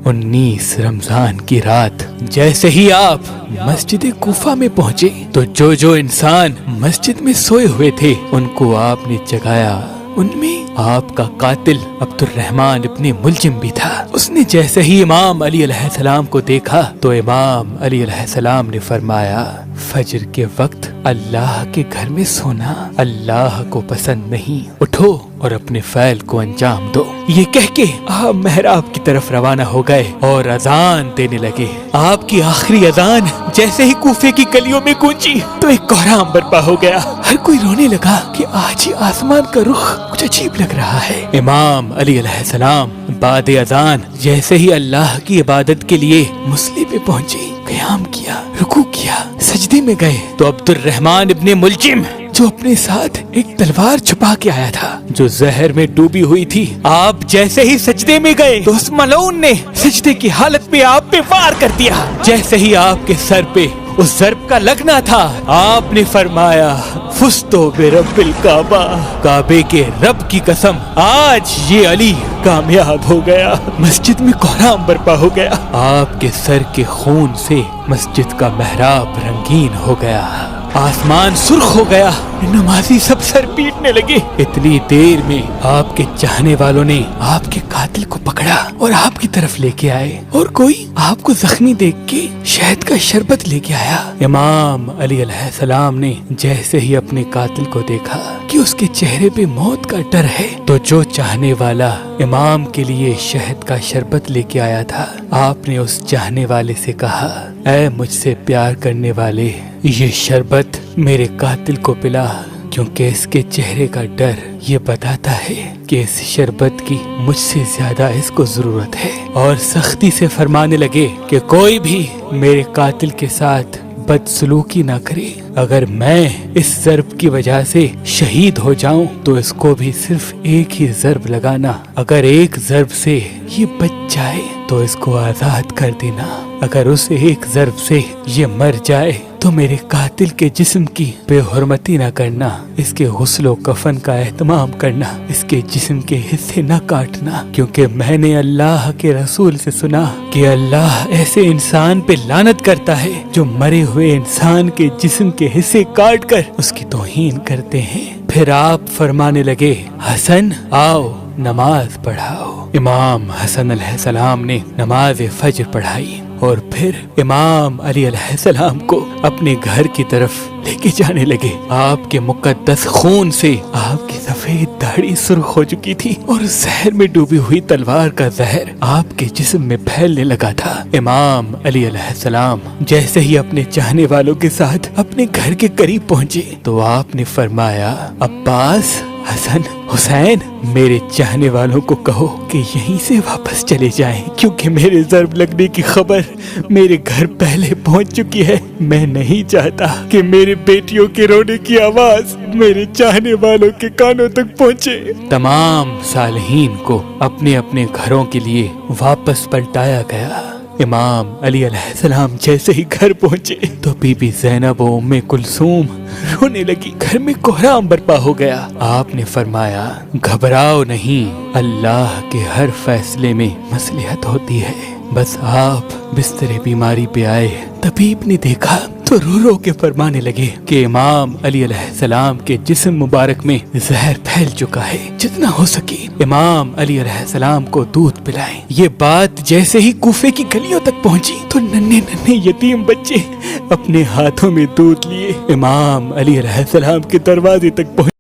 19 رمضان کی رات جیسے ہی آپ مسجد کوفہ میں پہنچے تو جو انسان مسجد میں سوئے ہوئے تھے ان کو آپ نے جگایا۔ ان میں آپ کا قاتل عبد الرحمن ابن ملجم بھی تھا۔ اس نے جیسے ہی امام علی علیہ السلام کو دیکھا تو امام علی علیہ السلام نے فرمایا، فجر کے وقت اللہ کے گھر میں سونا اللہ کو پسند نہیں، اٹھو اور اپنے فعل کو انجام دو۔ یہ کہہ کے آپ محراب کی طرف روانہ ہو گئے اور اذان دینے لگے۔ آپ کی آخری اذان جیسے ہی کوفے کی گلیوں میں گونجی تو ایک کوہرام برپا ہو گیا۔ ہر کوئی رونے لگا کہ آج ہی آسمان کا رخ کچھ عجیب لگ رہا ہے۔ امام علی علیہ السلام بعد اذان جیسے ہی اللہ کی عبادت کے لیے مصلی پہ پہنچے، قیام کیا، رکوع کیا، سجدے میں گئے تو عبد الرحمن ابن ملجم جو اپنے ساتھ ایک تلوار چھپا کے آیا تھا جو زہر میں ڈوبی ہوئی تھی، آپ جیسے ہی سجدے میں گئے تو اس ملعون نے سجدے کی حالت میں آپ پہ وار کر دیا۔ جیسے ہی آپ کے سر پہ اس ضرب کا لگنا تھا آپ نے فرمایا، فزتو برب الکعبہ، کعبے کے رب کی قسم آج یہ علی کامیاب ہو گیا۔ مسجد میں کوہرام برپا ہو گیا۔ آپ کے سر کے خون سے مسجد کا محراب رنگین ہو گیا، آسمان سرخ ہو گیا، نمازی سب سر پیٹنے لگے۔ اتنی دیر میں آپ کے چاہنے والوں نے آپ کے قاتل کو پکڑا اور آپ کی طرف لے کے آئے، اور کوئی آپ کو زخمی دیکھ کے شہد کا شربت لے کے آیا۔ امام علی علیہ السلام نے جیسے ہی اپنے قاتل کو دیکھا کہ اس کے چہرے پہ موت کا ڈر ہے تو جو چاہنے والا امام کے لیے شہد کا شربت لے کے آیا تھا، آپ نے اس چاہنے والے سے کہا، اے مجھ سے پیار کرنے والے، یہ شربت میرے قاتل کو پلا، کیونکہ اس کے چہرے کا ڈر یہ بتاتا ہے کہ اس شربت کی مجھ سے زیادہ اس کو ضرورت ہے۔ اور سختی سے فرمانے لگے کہ کوئی بھی میرے قاتل کے ساتھ بدسلوکی نہ کرے، اگر میں اس ضرب کی وجہ سے شہید ہو جاؤں تو اس کو بھی صرف ایک ہی ضرب لگانا، اگر ایک ضرب سے یہ بچ جائے تو اس کو آزاد کر دینا، اگر اس ایک ضرب سے یہ مر جائے تو میرے قاتل کے جسم کی بے حرمتی نہ کرنا، اس کے غسل و کفن کا اہتمام کرنا، اس کے جسم کے حصے نہ کاٹنا، کیونکہ میں نے اللہ کے رسول سے سنا کہ اللہ ایسے انسان پہ لعنت کرتا ہے جو مرے ہوئے انسان کے جسم کے حصے کاٹ کر اس کی توہین کرتے ہیں۔ پھر آپ فرمانے لگے، حسن آؤ نماز پڑھاؤ۔ امام حسن علیہ السلام نے نماز فجر پڑھائی اور پھر امام علی علیہ السلام کو اپنے گھر کی طرف لے کے جانے لگے۔ آپ کے مقدس خون سے آپ کی سفید داڑھی سرخ ہو چکی تھی اور زہر میں ڈوبی ہوئی تلوار کا زہر آپ کے جسم میں پھیلنے لگا تھا۔ امام علی علیہ السلام جیسے ہی اپنے چاہنے والوں کے ساتھ اپنے گھر کے قریب پہنچے تو آپ نے فرمایا، عباس، حسن، حسین، میرے چاہنے والوں کو کہو کہ یہیں سے واپس چلے جائیں، کیونکہ میرے ضرب لگنے کی خبر میرے گھر پہلے پہنچ چکی ہے۔ میں نہیں چاہتا کہ میرے بیٹیوں کے رونے کی آواز میرے چاہنے والوں کے کانوں تک پہنچے۔ تمام صالحین کو اپنے اپنے گھروں کے لیے واپس پلٹایا گیا۔ امام علی علیہ السلام جیسے ہی گھر پہنچے تو بی بی زینب و ام کلثوم رونے لگی۔ گھر میں کوہرام برپا ہو گیا۔ آپ نے فرمایا، گھبراؤ نہیں، اللہ کے ہر فیصلے میں مصلحت ہوتی ہے۔ بس آپ بستر بیماری پہ آئے، طبیب نے دیکھا تو رو رو کے فرمانے لگے کہ امام علی علیہ السلام کے جسم مبارک میں زہر پھیل چکا ہے، جتنا ہو سکے امام علی علیہ السلام کو دودھ پلائیں۔ یہ بات جیسے ہی کوفے کی گلیوں تک پہنچی تو ننھے ننھے یتیم بچے اپنے ہاتھوں میں دودھ لیے امام علی علیہ السلام کے دروازے تک پہنچے۔